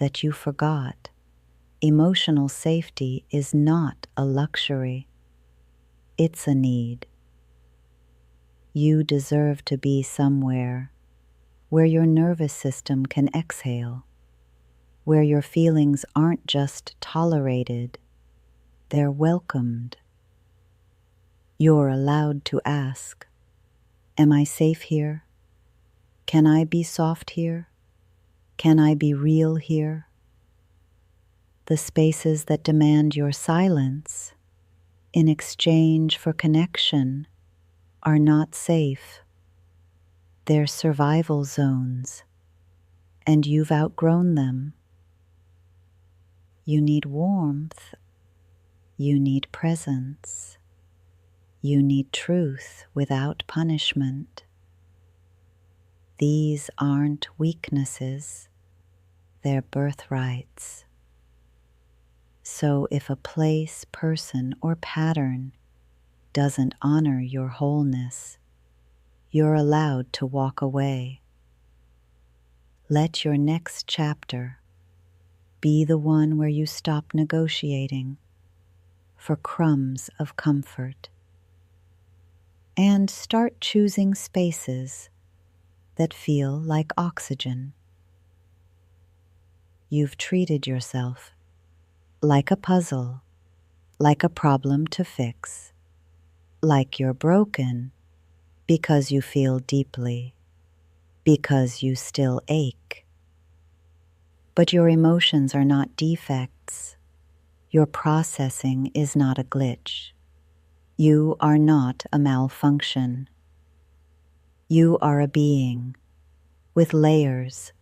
that you forgot. Emotional safety is not a luxury. It's a need. You deserve to be somewhere where your nervous system can exhale, where your feelings aren't just tolerated, they're welcomed. You're allowed to ask, am I safe here? Can I be soft here? Can I be real here? The spaces that demand your silence in exchange for connection are not safe. They're survival zones, and you've outgrown them. You need warmth. You need presence. You need truth without punishment. These aren't weaknesses, they're birthrights. So if a place, person, or pattern doesn't honor your wholeness, you're allowed to walk away. Let your next chapter be the one where you stop negotiating for crumbs of comfort and start choosing spaces that feel like oxygen. You've treated yourself like a puzzle, like a problem to fix, like you're broken because you feel deeply, because you still ache. But your emotions are not defects. Your processing is not a glitch. You are not a malfunction. You are a being with layers,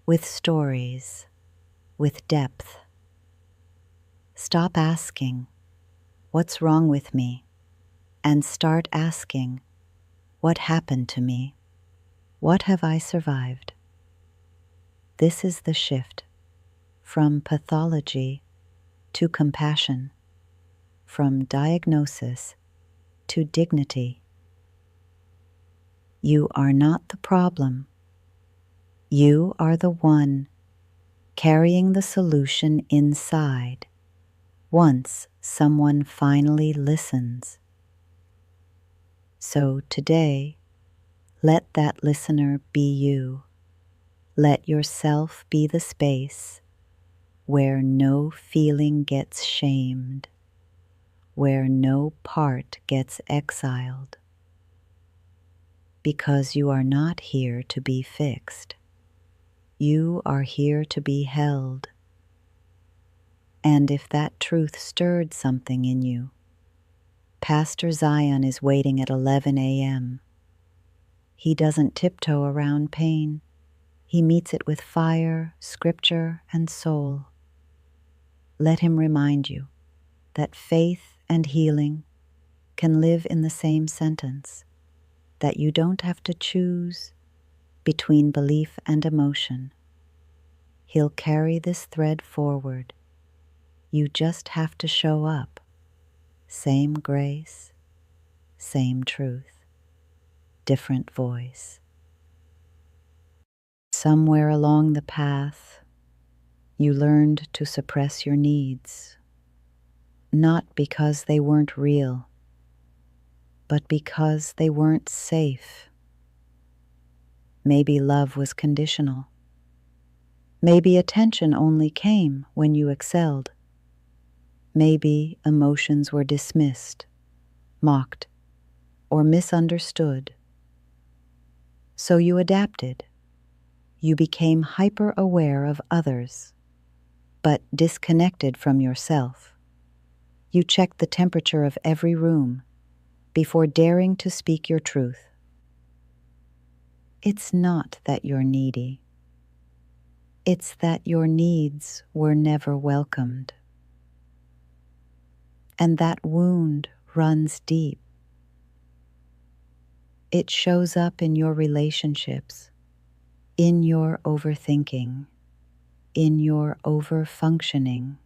with stories, with depth. Stop asking, what's wrong with me? And start asking, what happened to me? What have I survived? This is the shift from pathology to compassion, from diagnosis to dignity. You are not the problem. You are the one carrying the solution inside once someone finally listens. So today, let that listener be you. Let yourself be the space where no feeling gets shamed, where no part gets exiled. Because you are not here to be fixed. You are here to be held. And if that truth stirred something in you, Pastor Zion is waiting at 11 a.m. He doesn't tiptoe around pain. He meets it with fire, scripture, and soul. Let him remind you that faith and healing can live in the same sentence, that you don't have to choose between belief and emotion. He'll carry this thread forward. You just have to show up. Same grace, same truth, different voice. Somewhere along the path, you learned to suppress your needs, not because they weren't real, but because they weren't safe. Maybe love was conditional. Maybe attention only came when you excelled. Maybe emotions were dismissed, mocked, or misunderstood. So you adapted. You became hyper-aware of others, but disconnected from yourself. You checked the temperature of every room before daring to speak your truth. It's not that you're needy. It's that your needs were never welcomed. And that wound runs deep. It shows up in your relationships, in your overthinking, in your overfunctioning.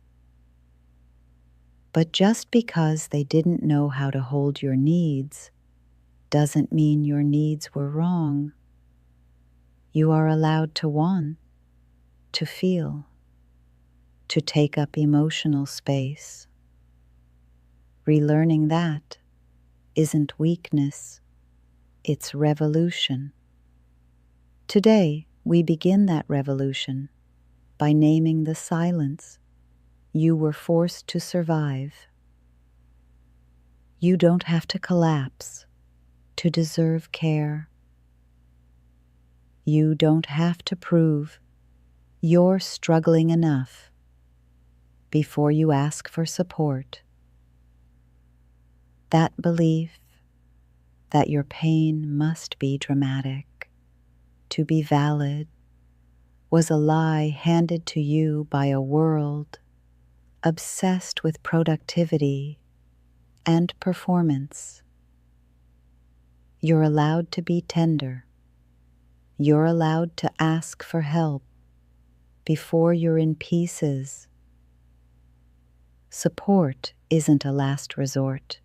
But just because they didn't know how to hold your needs doesn't mean your needs were wrong. You are allowed to want, to feel, to take up emotional space. Relearning that isn't weakness, it's revolution. Today, we begin that revolution by naming the silence you were forced to survive. You don't have to collapse to deserve care. You don't have to prove you're struggling enough before you ask for support. That belief that your pain must be dramatic to be valid was a lie handed to you by a world obsessed with productivity and performance. You're allowed to be tender. You're allowed to ask for help before you're in pieces. Support isn't a last resort.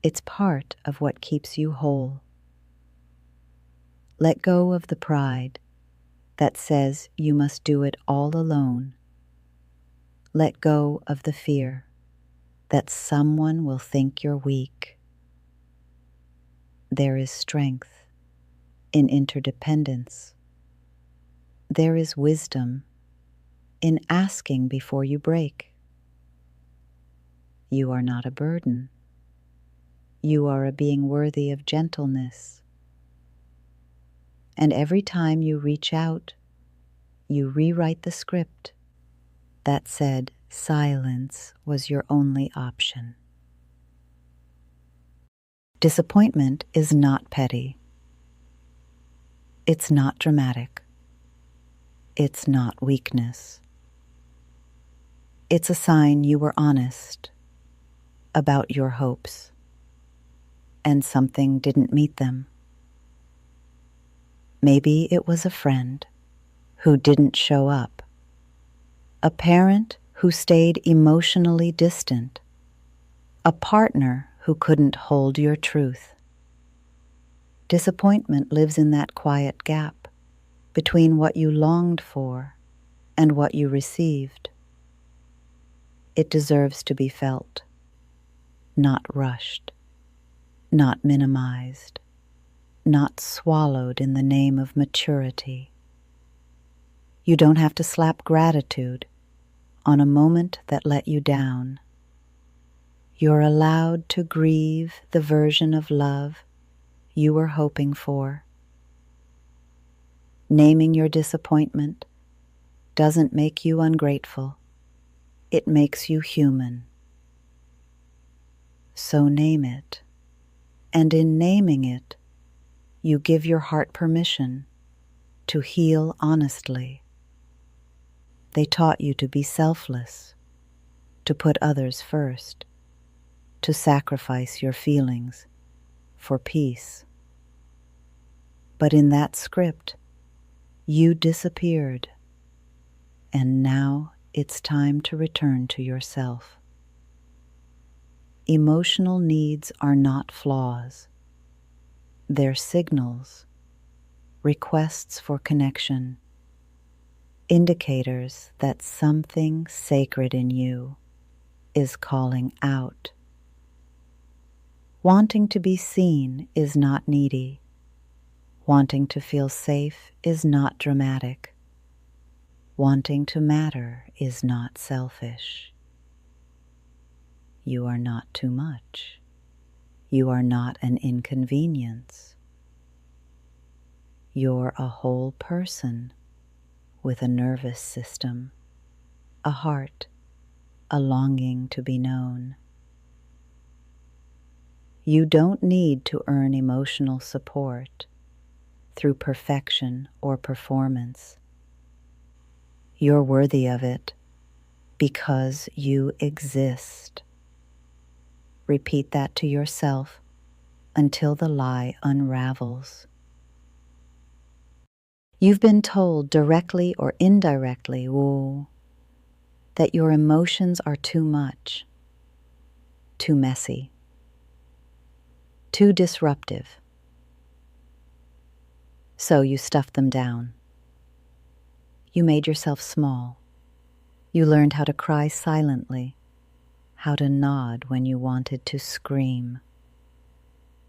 It's part of what keeps you whole. Let go of the pride that says you must do it all alone. Let go of the fear that someone will think you're weak. There is strength in interdependence. There is wisdom in asking before you break. You are not a burden. You are a being worthy of gentleness. And every time you reach out, you rewrite the script that said silence was your only option. Disappointment is not petty. It's not dramatic. It's not weakness. It's a sign you were honest about your hopes and something didn't meet them. Maybe it was a friend who didn't show up, a parent who stayed emotionally distant, a partner who couldn't hold your truth. Disappointment lives in that quiet gap between what you longed for and what you received. It deserves to be felt, not rushed, not minimized, not swallowed in the name of maturity. You don't have to slap gratitude on a moment that let you down. You're allowed to grieve the version of love you were hoping for. Naming your disappointment doesn't make you ungrateful. It makes you human. So name it, and in naming it, you give your heart permission to heal honestly. They taught you to be selfless, to put others first, to sacrifice your feelings for peace. But in that script, you disappeared, and now it's time to return to yourself. Emotional needs are not flaws. They're signals, requests for connection, indicators that something sacred in you is calling out. Wanting to be seen is not needy. Wanting to feel safe is not dramatic. Wanting to matter is not selfish. You are not too much. You are not an inconvenience. You're a whole person with a nervous system, a heart, a longing to be known. You don't need to earn emotional support through perfection or performance. You're worthy of it because you exist. Repeat that to yourself until the lie unravels. You've been told directly or indirectly, that your emotions are too much, too messy, too disruptive. So you stuffed them down. You made yourself small. You learned how to cry silently, how to nod when you wanted to scream.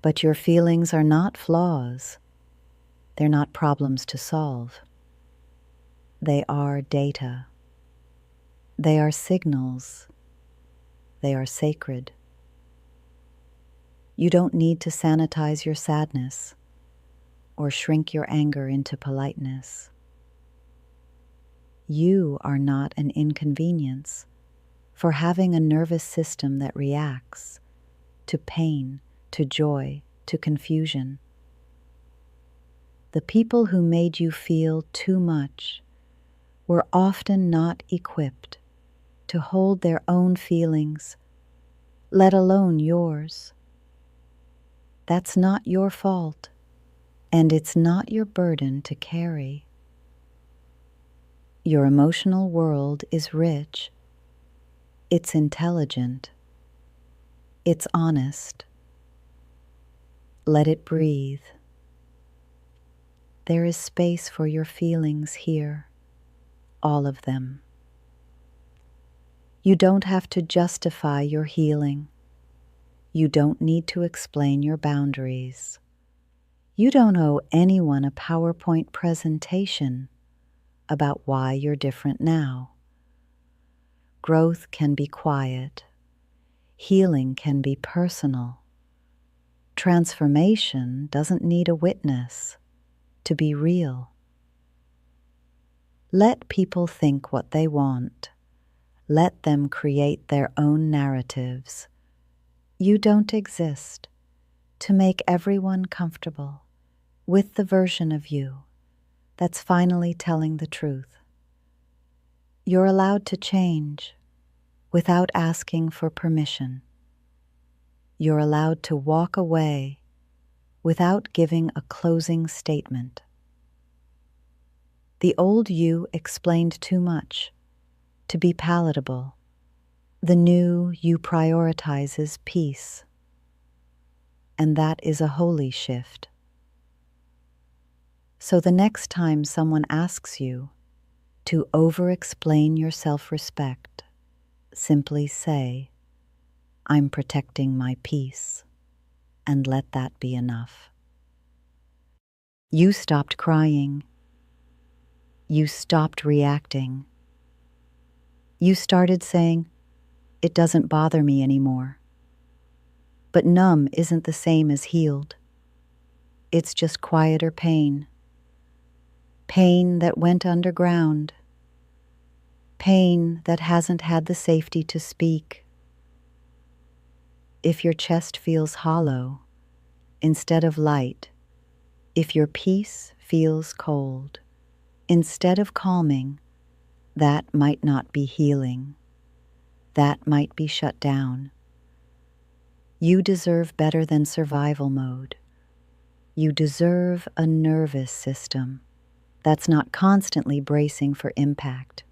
But your feelings are not flaws. They're not problems to solve. They are data. They are signals. They are sacred. You don't need to sanitize your sadness or shrink your anger into politeness. You are not an inconvenience for having a nervous system that reacts to pain, to joy, to confusion. The people who made you feel too much were often not equipped to hold their own feelings, let alone yours. That's not your fault, and it's not your burden to carry. Your emotional world is rich. It's intelligent. It's honest. Let it breathe. There is space for your feelings here, all of them. You don't have to justify your healing. You don't need to explain your boundaries. You don't owe anyone a PowerPoint presentation about why you're different now. Growth can be quiet. Healing can be personal. Transformation doesn't need a witness to be real. Let people think what they want. Let them create their own narratives. You don't exist to make everyone comfortable with the version of you that's finally telling the truth. You're allowed to change without asking for permission. You're allowed to walk away without giving a closing statement. The old you explained too much to be palatable. The new you prioritizes peace, and that is a holy shift. So the next time someone asks you to over-explain your self-respect, simply say, "I'm protecting my peace," and let that be enough. You stopped crying. You stopped reacting. You started saying, "It doesn't bother me anymore." But numb isn't the same as healed. It's just quieter pain. Pain that went underground. Pain that hasn't had the safety to speak. If your chest feels hollow instead of light, if your peace feels cold instead of calming, that might not be healing. That might be shut down. You deserve better than survival mode. You deserve a nervous system that's not constantly bracing for impact.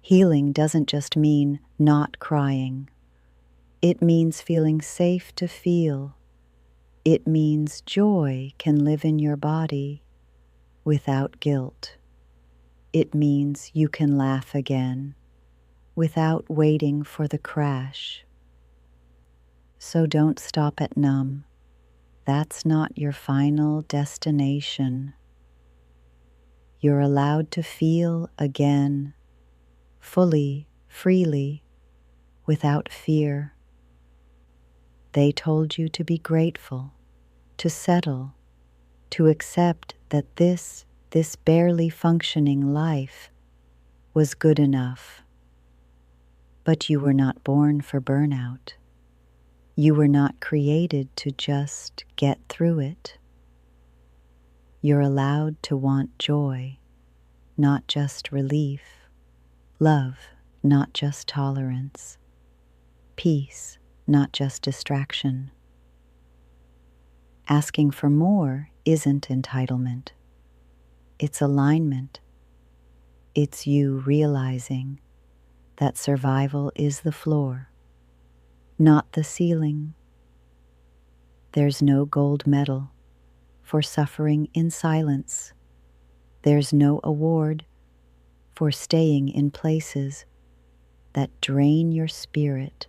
Healing doesn't just mean not crying. It means feeling safe to feel. It means joy can live in your body without guilt. It means you can laugh again without waiting for the crash. So don't stop at numb. That's not your final destination. You're allowed to feel again, fully, freely, without fear. They told you to be grateful, to settle, to accept that this barely functioning life was good enough. But you were not born for burnout. You were not created to just get through it. You're allowed to want joy, not just relief, love, not just tolerance, peace, not just distraction. Asking for more isn't entitlement. It's alignment. It's you realizing that survival is the floor, not the ceiling. There's no gold medal for suffering in silence. There's no award for staying in places that drain your spirit.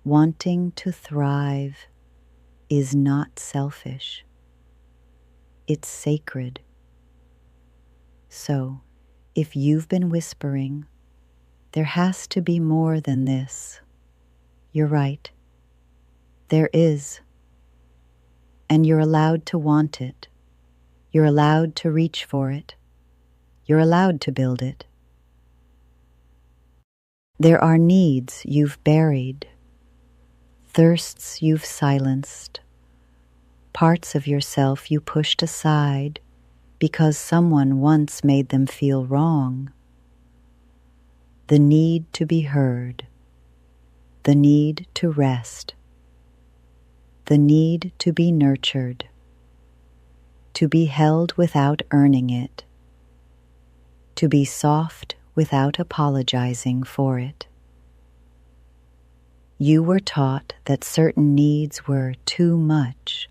Wanting to thrive is not selfish. It's sacred. So, if you've been whispering, there has to be more than this. You're right. There is. And you're allowed to want it. You're allowed to reach for it. You're allowed to build it. There are needs you've buried, thirsts you've silenced, parts of yourself you pushed aside because someone once made them feel wrong. The need to be heard, the need to rest, the need to be nurtured, to be held without earning it, to be soft without apologizing for it. You were taught that certain needs were too much,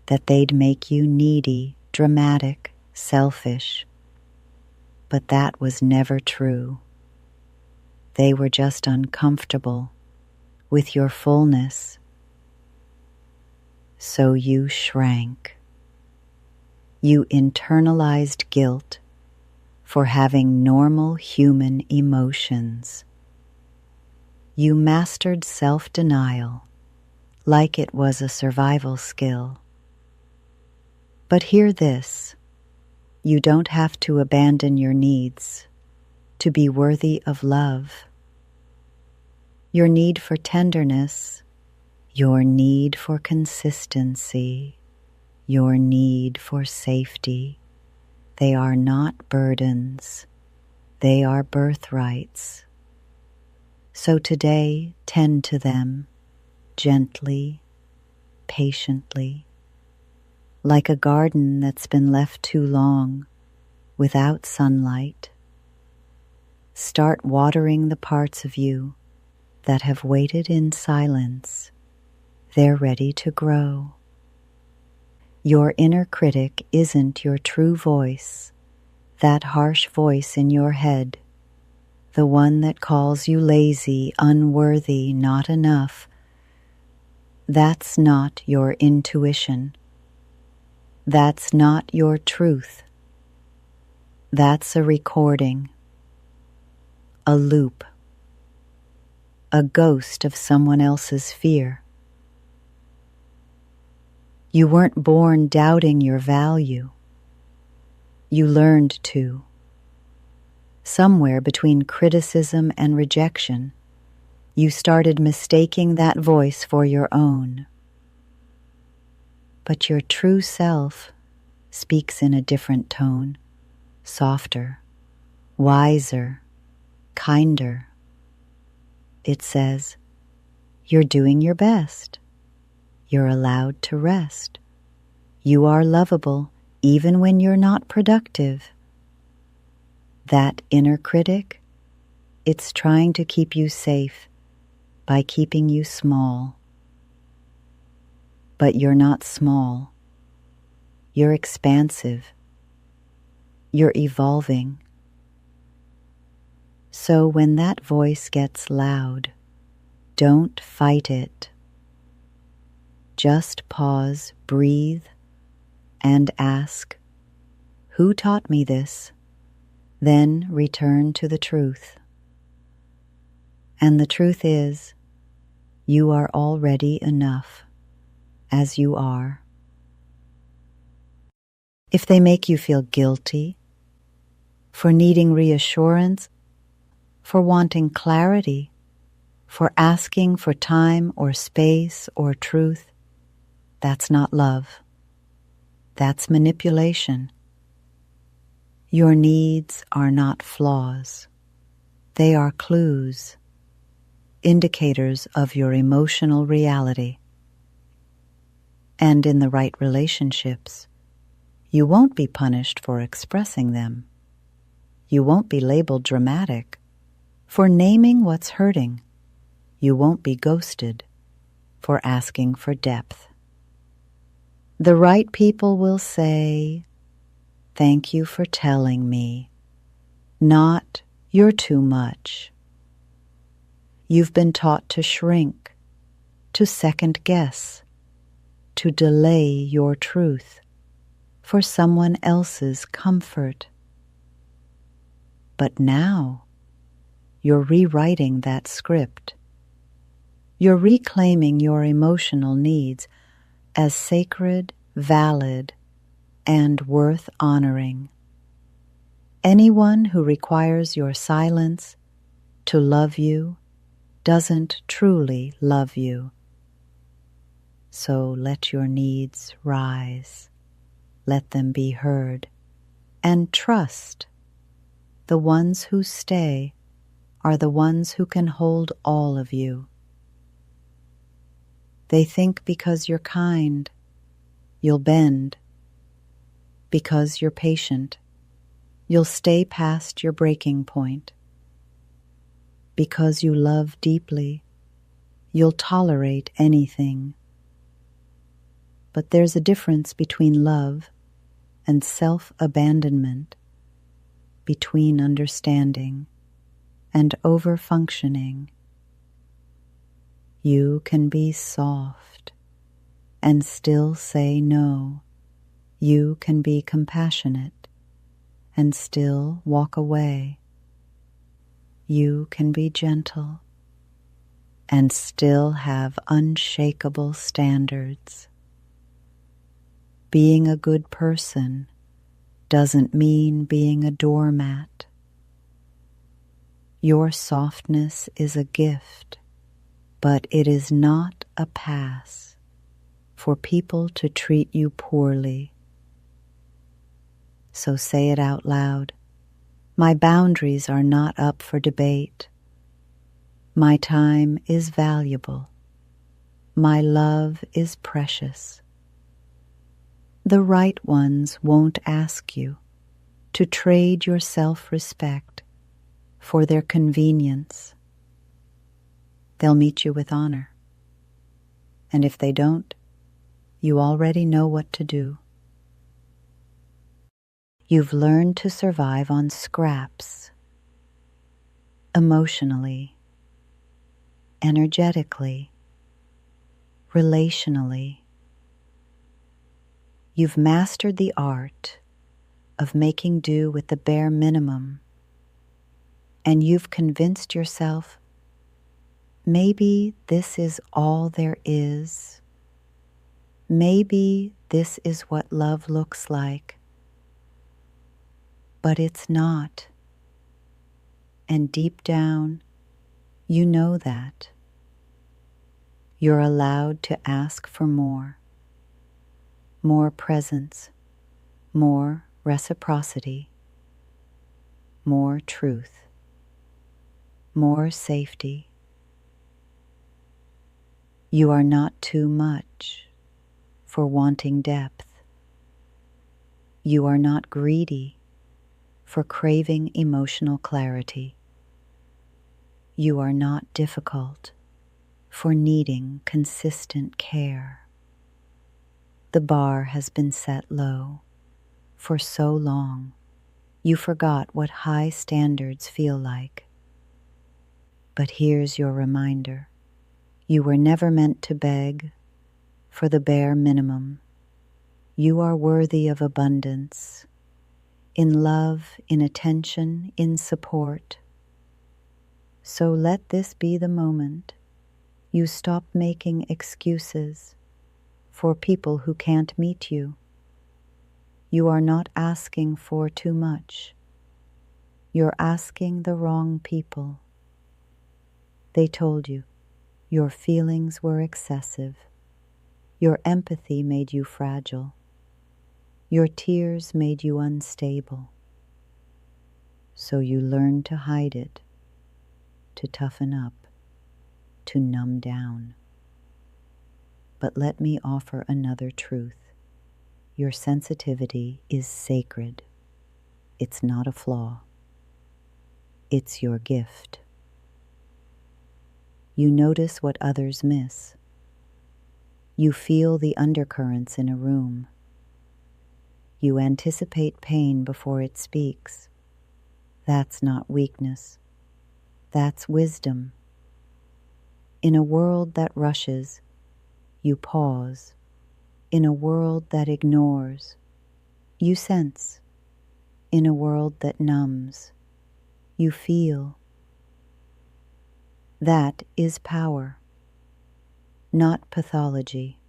that they'd make you needy, dramatic, selfish. But that was never true. They were just uncomfortable with your fullness. So you shrank. You internalized guilt for having normal human emotions. You mastered self-denial like it was a survival skill. But hear this, you don't have to abandon your needs to be worthy of love. Your need for tenderness, your need for consistency, your need for safety, they are not burdens, they are birthrights. So today, tend to them gently, patiently, like a garden that's been left too long without sunlight. Start watering the parts of you that have waited in silence. They're ready to grow. Your inner critic isn't your true voice, that harsh voice in your head, the one that calls you lazy, unworthy, not enough. That's not your intuition. That's not your truth. That's a recording, a loop, a ghost of someone else's fear. You weren't born doubting your value. You learned to. Somewhere between criticism and rejection, you started mistaking that voice for your own. But your true self speaks in a different tone, softer, wiser, kinder. It says, you're doing your best. You're allowed to rest. You are lovable even when you're not productive. That inner critic, it's trying to keep you safe by keeping you small. But you're not small. You're expansive. You're evolving. So when that voice gets loud, don't fight it. Just pause, breathe, and ask, who taught me this? Then return to the truth. And the truth is, you are already enough, as you are. If they make you feel guilty, for needing reassurance, for wanting clarity, for asking for time or space or truth, that's not love. That's manipulation. Your needs are not flaws. They are clues, indicators of your emotional reality. And in the right relationships, you won't be punished for expressing them. You won't be labeled dramatic for naming what's hurting. You won't be ghosted for asking for depth. The right people will say, thank you for telling me. not "you're too much." You've been taught to shrink, to second guess, to delay your truth for someone else's comfort. But now you're rewriting that script. You're reclaiming your emotional needs as sacred, valid, and worth honoring. Anyone who requires your silence to love you doesn't truly love you. So let your needs rise. Let them be heard. And trust the ones who stay are the ones who can hold all of you. They think because you're kind, you'll bend. Because you're patient, you'll stay past your breaking point. Because you love deeply, you'll tolerate anything. But there's a difference between love and self-abandonment, between understanding and over-functioning. You can be soft and still say no. You can be compassionate and still walk away. You can be gentle and still have unshakable standards. Being a good person doesn't mean being a doormat. Your softness is a gift, but it is not a pass for people to treat you poorly. So say it out loud. My boundaries are not up for debate. My time is valuable. My love is precious. The right ones won't ask you to trade your self-respect for their convenience. They'll meet you with honor. And if they don't, you already know what to do. You've learned to survive on scraps, emotionally, energetically, relationally. You've mastered the art of making do with the bare minimum, and you've convinced yourself, maybe this is all there is. Maybe this is what love looks like. But it's not. And deep down, you know that. You're allowed to ask for more. More presence, more reciprocity, more truth, more safety. You are not too much for wanting depth. You are not greedy for craving emotional clarity. You are not difficult for needing consistent care. The bar has been set low. For so long, you forgot what high standards feel like. But here's your reminder. You were never meant to beg for the bare minimum. You are worthy of abundance, in love, in attention, in support. So let this be the moment you stop making excuses for people who can't meet you. You are not asking for too much. You're asking the wrong people. They told you your feelings were excessive. Your empathy made you fragile. Your tears made you unstable. So you learned to hide it, to toughen up, to numb down. But let me offer another truth. Your sensitivity is sacred. It's not a flaw. It's your gift. You notice what others miss. You feel the undercurrents in a room. You anticipate pain before it speaks. That's not weakness. That's wisdom. In a world that rushes, you pause. In a world that ignores, you sense. In a world that numbs, you feel. That is power, not pathology.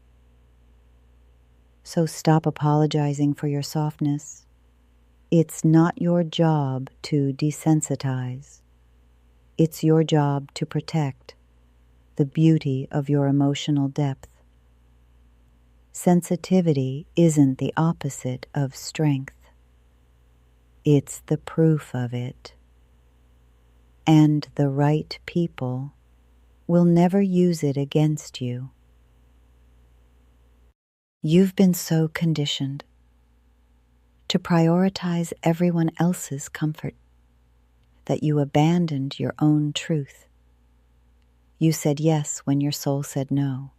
So stop apologizing for your softness. It's not your job to desensitize. It's your job to protect the beauty of your emotional depth. Sensitivity isn't the opposite of strength. It's the proof of it. And the right people will never use it against you. You've been so conditioned to prioritize everyone else's comfort that you abandoned your own truth. You said yes when your soul said no.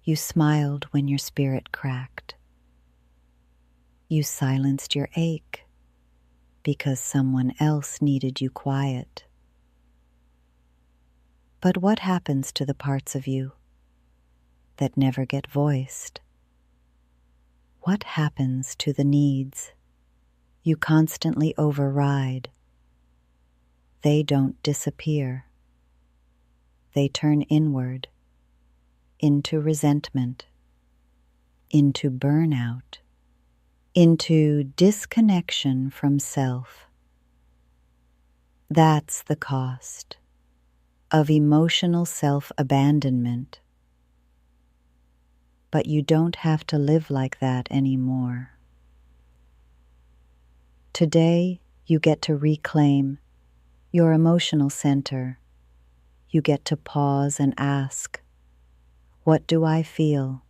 You smiled when your spirit cracked. You silenced your ache because someone else needed you quiet. But what happens to the parts of you that never get voiced? What happens to the needs you constantly override? They don't disappear. They turn inward, into resentment, into burnout, into disconnection from self. That's the cost of emotional self-abandonment. But you don't have to live like that anymore. Today, you get to reclaim your emotional center. You get to pause and ask, what do I feel?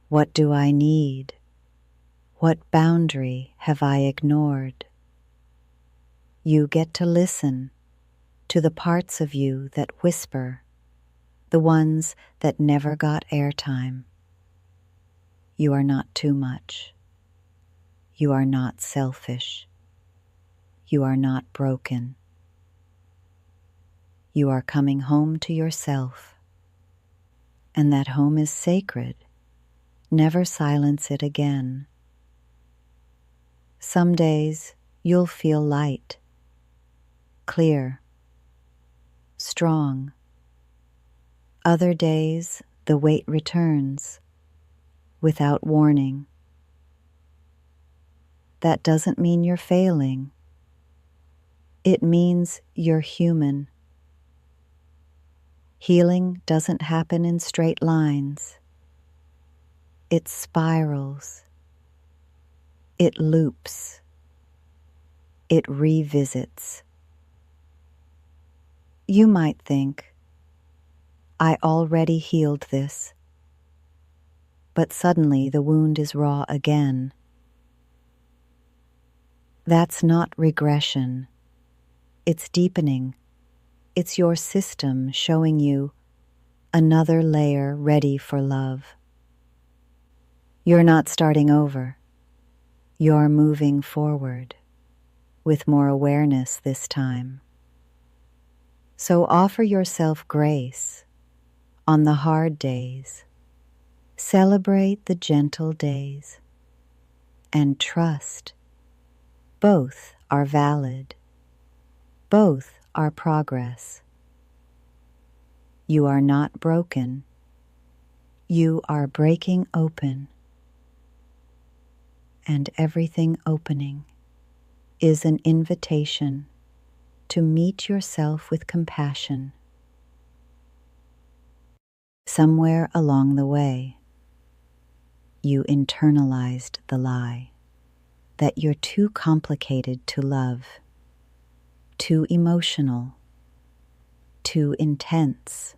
What do I need? What boundary have I ignored? You get to listen to the parts of you that whisper, the ones that never got airtime. You are not too much. You are not selfish. You are not broken. You are coming home to yourself, and that home is sacred. Never silence it again. Some days you'll feel light, clear, strong. Other days the weight returns without warning. That doesn't mean you're failing. It means you're human. Healing doesn't happen in straight lines. It spirals. It loops. It revisits. You might think, I already healed this. But suddenly the wound is raw again. That's not regression. It's deepening. It's your system showing you another layer ready for love. You're not starting over. You're moving forward with more awareness this time. So offer yourself grace on the hard days. Celebrate the gentle days and trust. Both are valid. Both are progress. You are not broken. You are breaking open. And everything opening is an invitation to meet yourself with compassion. Somewhere along the way, you internalized the lie that you're too complicated to love, too emotional, too intense,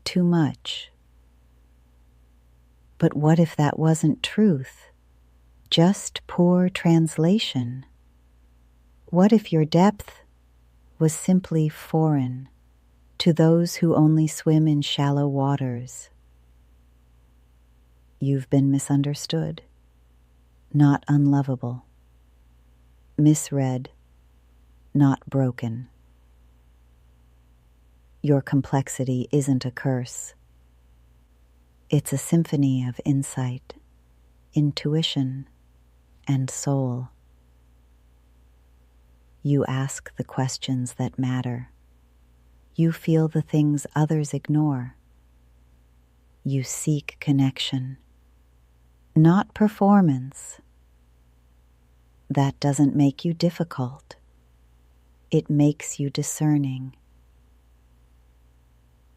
too much. But what if that wasn't truth, just poor translation? What if your depth was simply foreign to those who only swim in shallow waters? You've been misunderstood, not unlovable, misread, not broken. Your complexity isn't a curse. It's a symphony of insight, intuition, and soul. You ask the questions that matter. You feel the things others ignore. You seek connection, not performance. That doesn't make you difficult. It makes you discerning.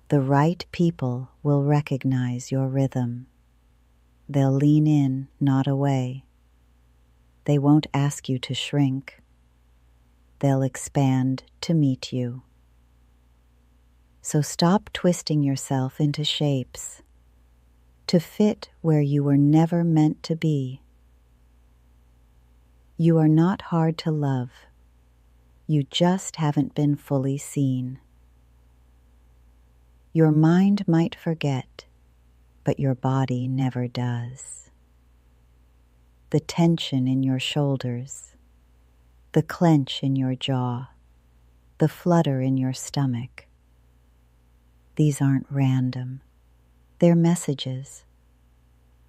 The right people will recognize your rhythm. They'll lean in, not away. They won't ask you to shrink. They'll expand to meet you. So stop twisting yourself into shapes to fit where you were never meant to be. You are not hard to love. You just haven't been fully seen. Your mind might forget, but your body never does. The tension in your shoulders, the clench in your jaw, the flutter in your stomach. These aren't random. They're messages,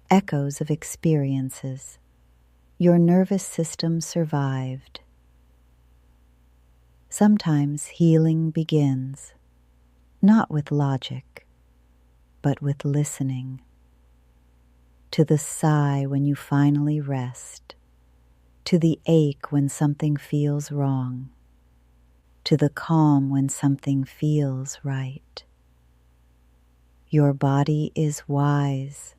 echoes of experiences your nervous system survived. Sometimes healing begins, not with logic, but with listening. To the sigh when you finally rest, to the ache when something feels wrong, to the calm when something feels right. Your body is wise.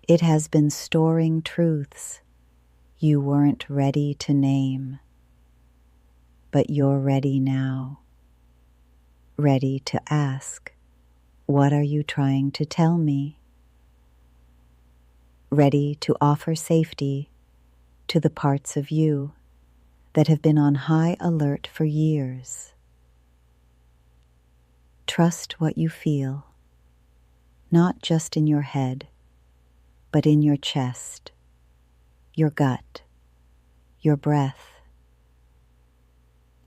It has been storing truths you weren't ready to name, but you're ready now. Ready to ask, what are you trying to tell me? Ready to offer safety to the parts of you that have been on high alert for years. Trust what you feel, not just in your head, but in your chest, your gut, your breath.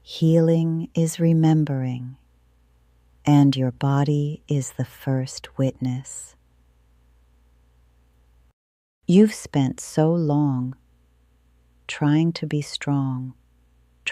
Healing is remembering, and your body is the first witness. You've spent so long trying to be strong,